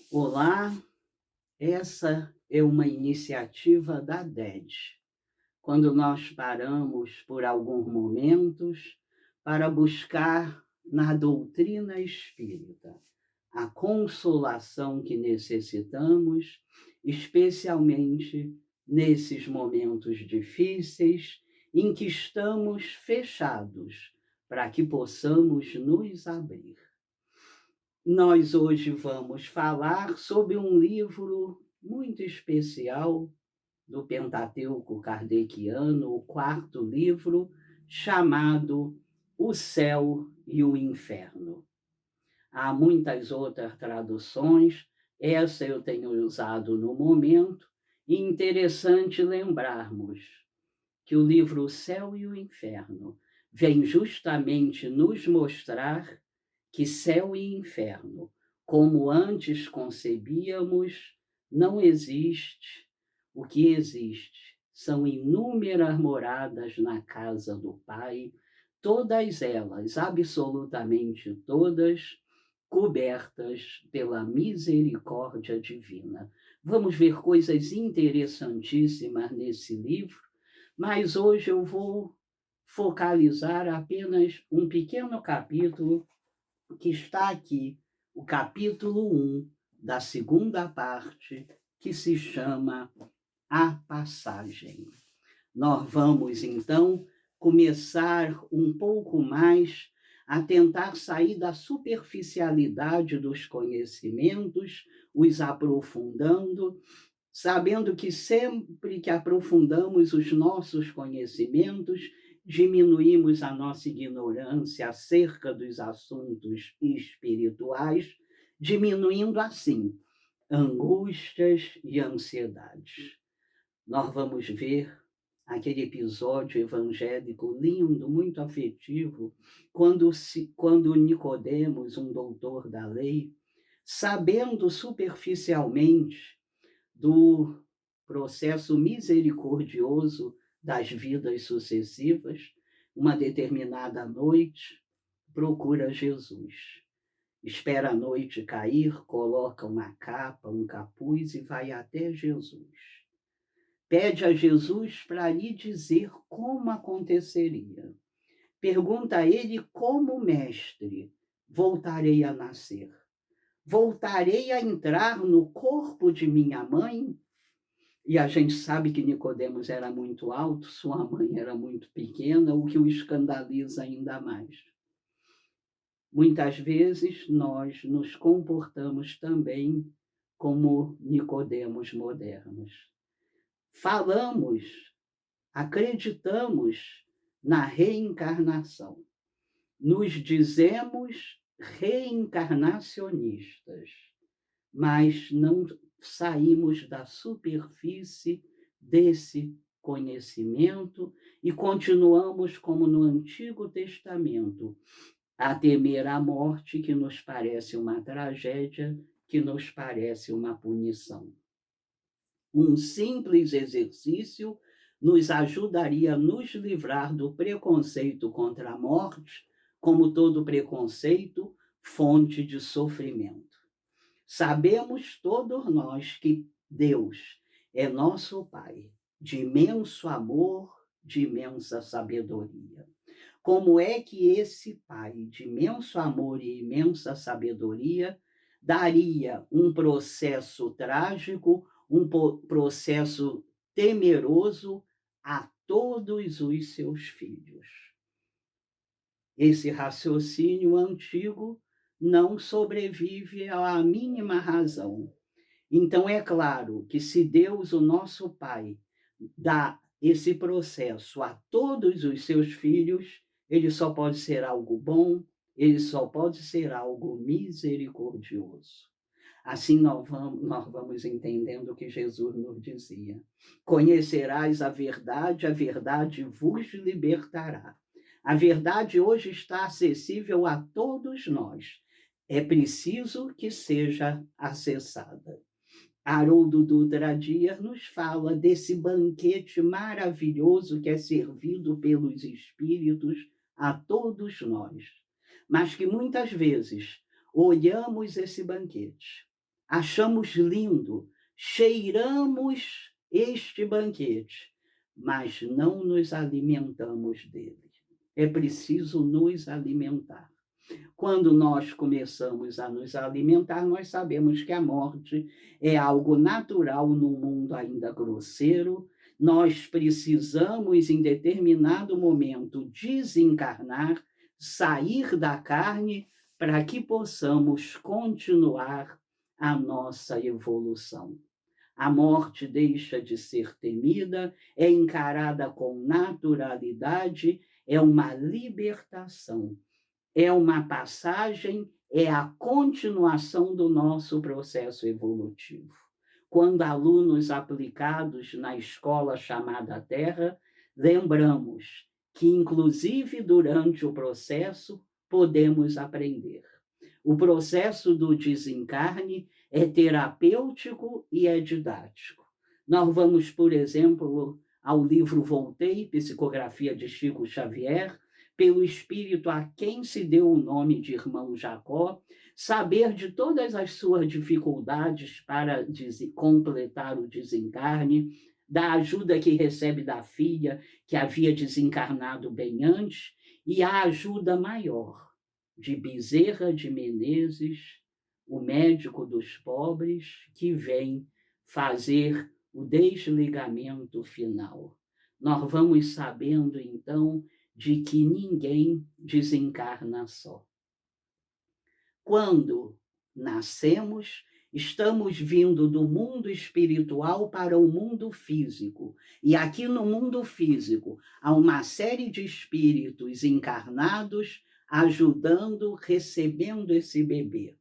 Olá, essa é uma iniciativa da DED, quando nós paramos por alguns momentos para buscar na doutrina espírita a consolação que necessitamos, especialmente nesses momentos difíceis em que estamos fechados, para que possamos nos abrir. Nós hoje vamos falar sobre um livro muito especial do Pentateuco kardeciano, o quarto livro, chamado O Céu e o Inferno. Há muitas outras traduções, essa eu tenho usado no momento, e interessante lembrarmos que o livro O Céu e o Inferno vem justamente nos mostrar que céu e inferno, como antes concebíamos, não existe. O que existe são inúmeras moradas na casa do Pai, todas elas, absolutamente todas, cobertas pela misericórdia divina. Vamos ver coisas interessantíssimas nesse livro, mas hoje eu vou focalizar apenas um pequeno capítulo que está aqui, o capítulo 1 da segunda parte, que se chama A Passagem. Nós vamos, então, começar um pouco mais a tentar sair da superficialidade dos conhecimentos, os aprofundando, sabendo que sempre que aprofundamos os nossos conhecimentos, diminuímos a nossa ignorância acerca dos assuntos espirituais, diminuindo assim angústias e ansiedades. Nós vamos ver aquele episódio evangélico lindo, muito afetivo, quando Nicodemos, um doutor da lei, sabendo superficialmente do processo misericordioso das vidas sucessivas, uma determinada noite, procura Jesus. Espera a noite cair, coloca uma capa, um capuz e vai até Jesus. Pede a Jesus para lhe dizer como aconteceria. Pergunta a ele como mestre: voltarei a nascer? Voltarei a entrar no corpo de minha mãe? E a gente sabe que Nicodemos era muito alto, sua mãe era muito pequena, o que o escandaliza ainda mais. Muitas vezes nós nos comportamos também como Nicodemos modernos. Falamos, acreditamos na reencarnação. Nos dizemos reencarnacionistas, mas não saímos da superfície desse conhecimento e continuamos como no Antigo Testamento, a temer a morte, que nos parece uma tragédia, que nos parece uma punição. Um simples exercício nos ajudaria a nos livrar do preconceito contra a morte, como todo preconceito, fonte de sofrimento. Sabemos todos nós que Deus é nosso Pai, de imenso amor, de imensa sabedoria. Como é que esse Pai, de imenso amor e imensa sabedoria, daria um processo trágico, um processo temeroso a todos os seus filhos? Esse raciocínio antigo não sobrevive à mínima razão. Então, é claro que se Deus, o nosso Pai, dá esse processo a todos os seus filhos, ele só pode ser algo bom, ele só pode ser algo misericordioso. Assim nós vamos entendendo o que Jesus nos dizia. Conhecerás a verdade vos libertará. A verdade hoje está acessível a todos nós. É preciso que seja acessada. Haroldo Dutra Dias nos fala desse banquete maravilhoso que é servido pelos espíritos a todos nós, mas que muitas vezes olhamos esse banquete, achamos lindo, cheiramos este banquete, mas não nos alimentamos dele. É preciso nos alimentar. Quando nós começamos a nos alimentar, nós sabemos que a morte é algo natural num mundo ainda grosseiro. Nós precisamos, em determinado momento, desencarnar, sair da carne, para que possamos continuar a nossa evolução. A morte deixa de ser temida, é encarada com naturalidade, é uma libertação, é uma passagem, é a continuação do nosso processo evolutivo. Quando alunos aplicados na escola chamada Terra, lembramos que, inclusive durante o processo, podemos aprender. O processo do desencarne é terapêutico e é didático. Nós vamos, por exemplo, ao livro Voltei, Psicografia de Chico Xavier, pelo espírito a quem se deu o nome de irmão Jacó, saber de todas as suas dificuldades para completar o desencarne, da ajuda que recebe da filha, que havia desencarnado bem antes, e a ajuda maior de Bezerra de Menezes, o médico dos pobres, que vem fazer o desligamento final. Nós vamos sabendo, então, de que ninguém desencarna só. Quando nascemos, estamos vindo do mundo espiritual para o mundo físico. E aqui no mundo físico há uma série de espíritos encarnados ajudando, recebendo esse bebê.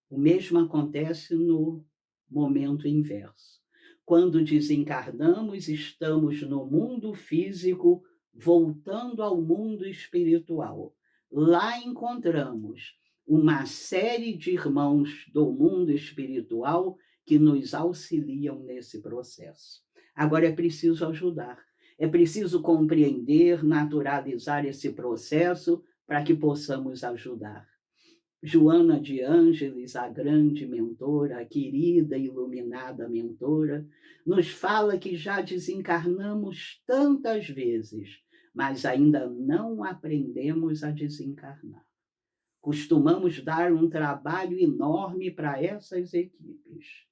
O mesmo acontece no momento inverso. Quando desencarnamos, estamos no mundo físico, voltando ao mundo espiritual. Lá encontramos uma série de irmãos do mundo espiritual que nos auxiliam nesse processo. Agora é preciso ajudar, é preciso compreender, naturalizar esse processo para que possamos ajudar. Joana de Ângeles, a grande mentora, a querida e iluminada mentora, nos fala que já desencarnamos tantas vezes, mas ainda não aprendemos a desencarnar. Costumamos dar um trabalho enorme para essas equipes.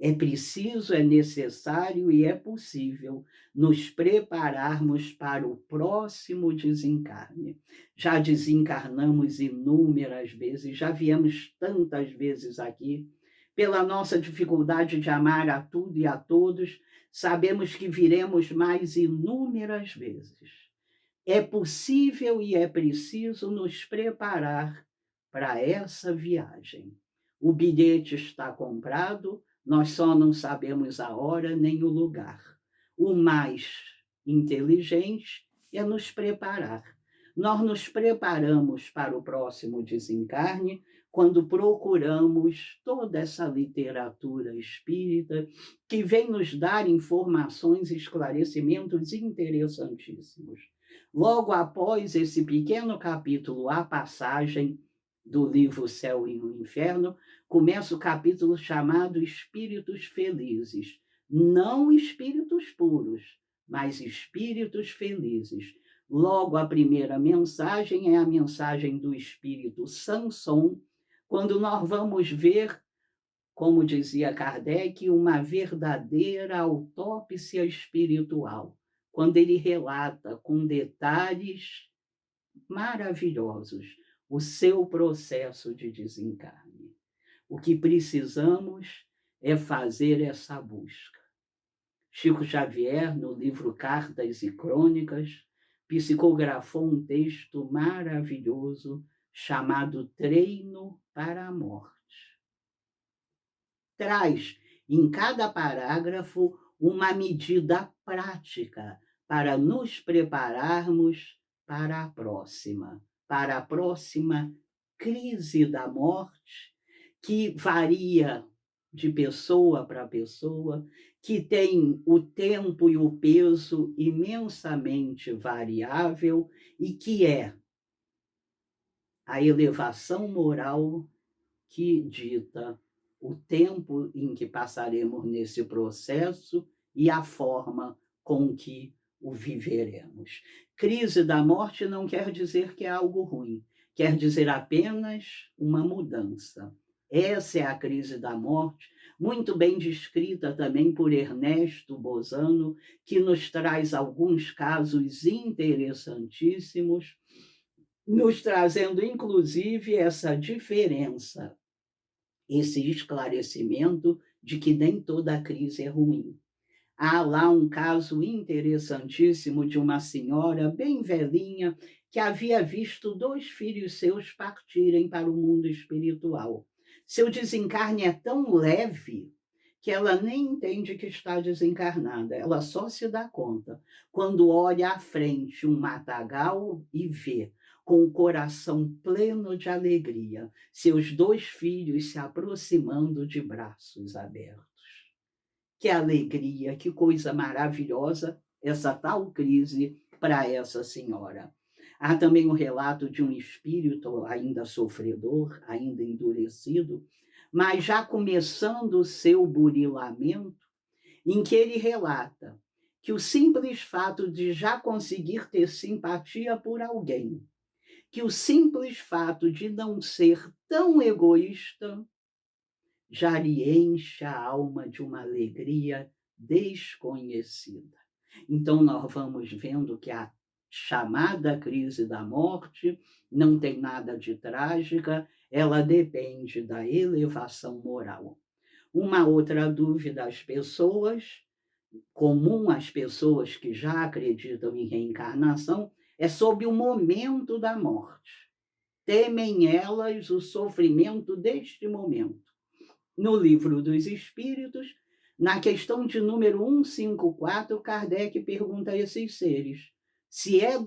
É preciso, é necessário e é possível nos prepararmos para o próximo desencarne. Já desencarnamos inúmeras vezes, já viemos tantas vezes aqui. Pela nossa dificuldade de amar a tudo e a todos, sabemos que viremos mais inúmeras vezes. É possível e é preciso nos preparar para essa viagem. O bilhete está comprado, nós só não sabemos a hora nem o lugar. O mais inteligente é nos preparar. Nós nos preparamos para o próximo desencarne quando procuramos toda essa literatura espírita que vem nos dar informações e esclarecimentos interessantíssimos. Logo após esse pequeno capítulo, A Passagem, do livro Céu e o Inferno, começa o capítulo chamado Espíritos Felizes. Não espíritos puros, mas espíritos felizes. Logo, a primeira mensagem é a mensagem do espírito Samson, quando nós vamos ver, como dizia Kardec, uma verdadeira autópsia espiritual, quando ele relata com detalhes maravilhosos o seu processo de desencarne. O que precisamos é fazer essa busca. Chico Xavier, no livro Cartas e Crônicas, psicografou um texto maravilhoso chamado Treino para a Morte. Traz em cada parágrafo uma medida prática para nos prepararmos para a próxima crise da morte, que varia de pessoa para pessoa, que tem o tempo e o peso imensamente variável e que é a elevação moral que dita o tempo em que passaremos nesse processo e a forma com que o viveremos. Crise da morte não quer dizer que é algo ruim, quer dizer apenas uma mudança. Essa é a crise da morte, muito bem descrita também por Ernesto Bozano, que nos traz alguns casos interessantíssimos, nos trazendo inclusive essa diferença, esse esclarecimento de que nem toda crise é ruim. Há lá um caso interessantíssimo de uma senhora bem velhinha que havia visto 2 filhos seus partirem para o mundo espiritual. Seu desencarne é tão leve que ela nem entende que está desencarnada, ela só se dá conta quando olha à frente um matagal e vê, com o coração pleno de alegria, seus 2 filhos se aproximando de braços abertos. Que alegria, que coisa maravilhosa essa tal crise para essa senhora. Há também o relato de um espírito ainda sofredor, ainda endurecido, mas já começando o seu burilamento, em que ele relata que o simples fato de já conseguir ter simpatia por alguém, que o simples fato de não ser tão egoísta, já lhe enche a alma de uma alegria desconhecida. Então, nós vamos vendo que a chamada crise da morte não tem nada de trágica, ela depende da elevação moral. Uma outra dúvida às pessoas, comum às pessoas que já acreditam em reencarnação, é sobre o momento da morte. Temem elas o sofrimento deste momento. No Livro dos Espíritos, na questão de número 154, Kardec pergunta a esses seres se é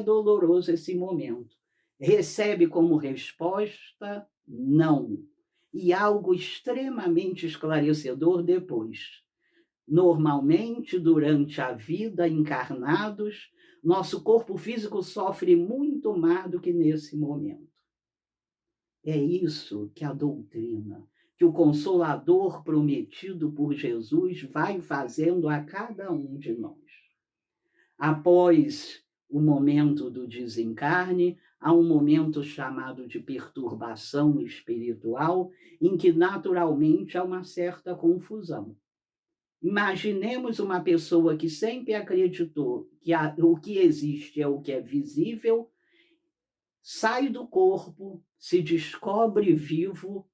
doloroso esse momento. Recebe como resposta não. E algo extremamente esclarecedor depois. Normalmente, durante a vida, encarnados, nosso corpo físico sofre muito mais do que nesse momento. É isso que a doutrina, que o Consolador prometido por Jesus vai fazendo a cada um de nós. Após o momento do desencarne, há um momento chamado de perturbação espiritual, em que naturalmente há uma certa confusão. Imaginemos uma pessoa que sempre acreditou que o que existe é o que é visível, sai do corpo, se descobre vivo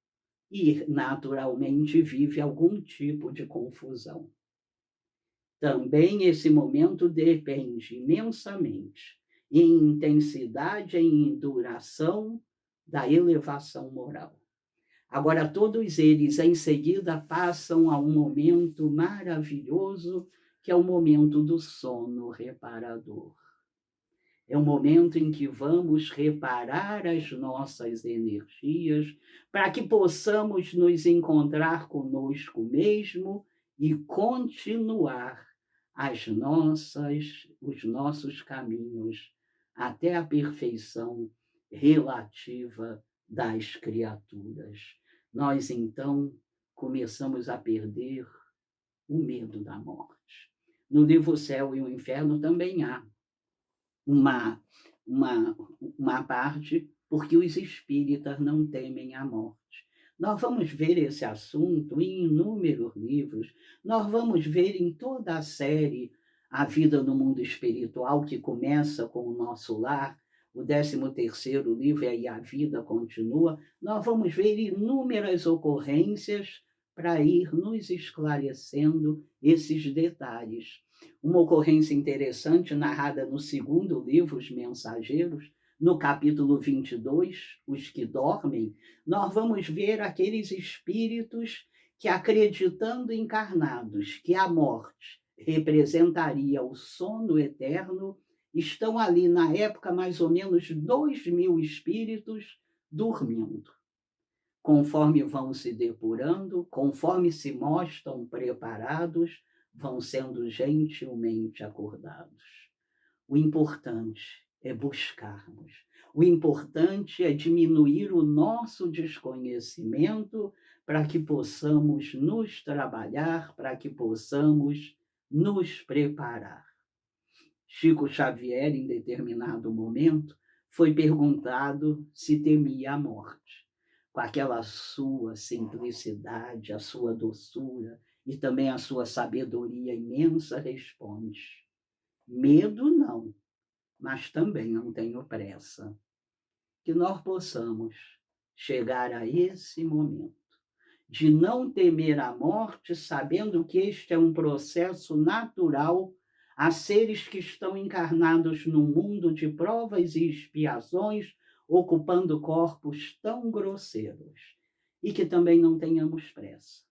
e, naturalmente, vive algum tipo de confusão. Também esse momento depende imensamente, em intensidade e em duração, da elevação moral. Agora, todos eles, em seguida, passam a um momento maravilhoso, que é o momento do sono reparador. É um momento em que vamos reparar as nossas energias para que possamos nos encontrar conosco mesmo e continuar os nossos caminhos até a perfeição relativa das criaturas. Nós, então, começamos a perder o medo da morte. No livro O Céu e o Inferno também há uma, uma parte, porque os espíritas não temem a morte. Nós vamos ver esse assunto em inúmeros livros, nós vamos ver em toda a série A Vida no Mundo Espiritual, que começa com o Nosso Lar, o 13º livro, e A Vida Continua, nós vamos ver inúmeras ocorrências para ir nos esclarecendo esses detalhes. Uma ocorrência interessante, narrada no 2º livro, Os Mensageiros, no capítulo 22, Os que Dormem, nós vamos ver aqueles espíritos que, acreditando encarnados que a morte representaria o sono eterno, estão ali na época mais ou menos 2.000 espíritos dormindo. Conforme vão se depurando, conforme se mostram preparados, vão sendo gentilmente acordados. O importante é buscarmos. O importante é diminuir o nosso desconhecimento para que possamos nos trabalhar, para que possamos nos preparar. Chico Xavier, em determinado momento, foi perguntado se temia a morte. Com aquela sua simplicidade, a sua doçura e também a sua sabedoria imensa, responde: medo não, mas também não tenho pressa. Que nós possamos chegar a esse momento de não temer a morte, sabendo que este é um processo natural a seres que estão encarnados num mundo de provas e expiações, ocupando corpos tão grosseiros. E que também não tenhamos pressa.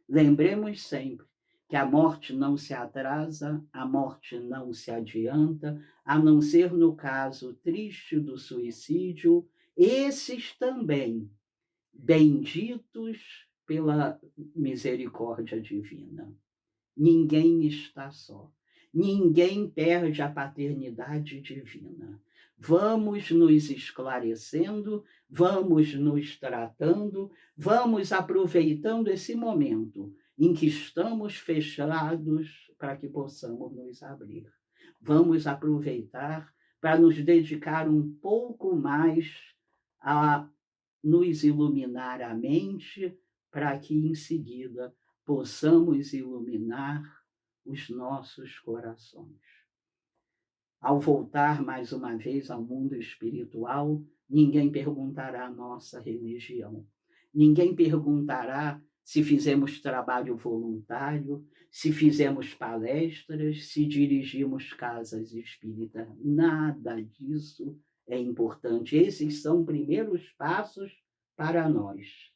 Lembremos sempre que a morte não se atrasa, a morte não se adianta, a não ser no caso triste do suicídio, esses também benditos pela misericórdia divina. Ninguém está só. Ninguém perde a paternidade divina. Vamos nos esclarecendo, vamos nos tratando, vamos aproveitando esse momento em que estamos fechados para que possamos nos abrir. Vamos aproveitar para nos dedicar um pouco mais a nos iluminar a mente, para que em seguida possamos iluminar os nossos corações. Ao voltar mais uma vez ao mundo espiritual, ninguém perguntará a nossa religião. Ninguém perguntará se fizemos trabalho voluntário, se fizemos palestras, se dirigimos casas espíritas. Nada disso é importante. Esses são primeiros passos para nós.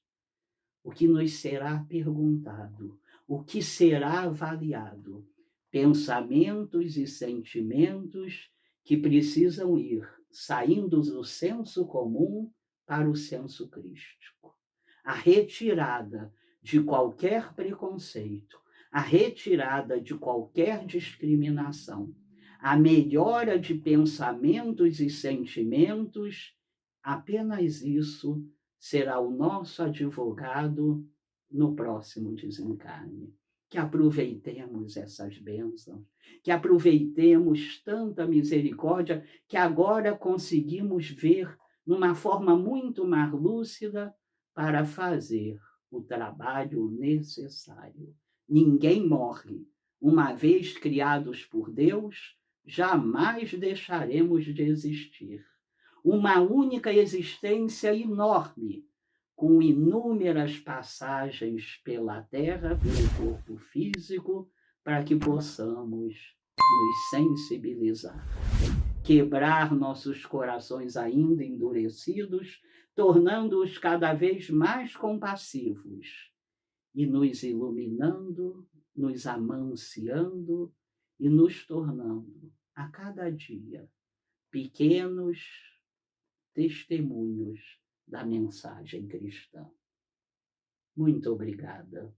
O que nos será perguntado, o que será avaliado, pensamentos e sentimentos que precisam ir saindo do senso comum para o senso crístico. A retirada de qualquer preconceito, a retirada de qualquer discriminação, a melhora de pensamentos e sentimentos, apenas isso será o nosso advogado no próximo desencarne. Que aproveitemos essas bênçãos, que aproveitemos tanta misericórdia que agora conseguimos ver numa forma muito mais lúcida para fazer o trabalho necessário. Ninguém morre. Uma vez criados por Deus, jamais deixaremos de existir. Uma única existência enorme, com inúmeras passagens pela Terra, pelo corpo físico, para que possamos nos sensibilizar, quebrar nossos corações ainda endurecidos, tornando-os cada vez mais compassivos e nos iluminando, nos amanciando e nos tornando, a cada dia, pequenos testemunhos da mensagem cristã. Muito obrigada.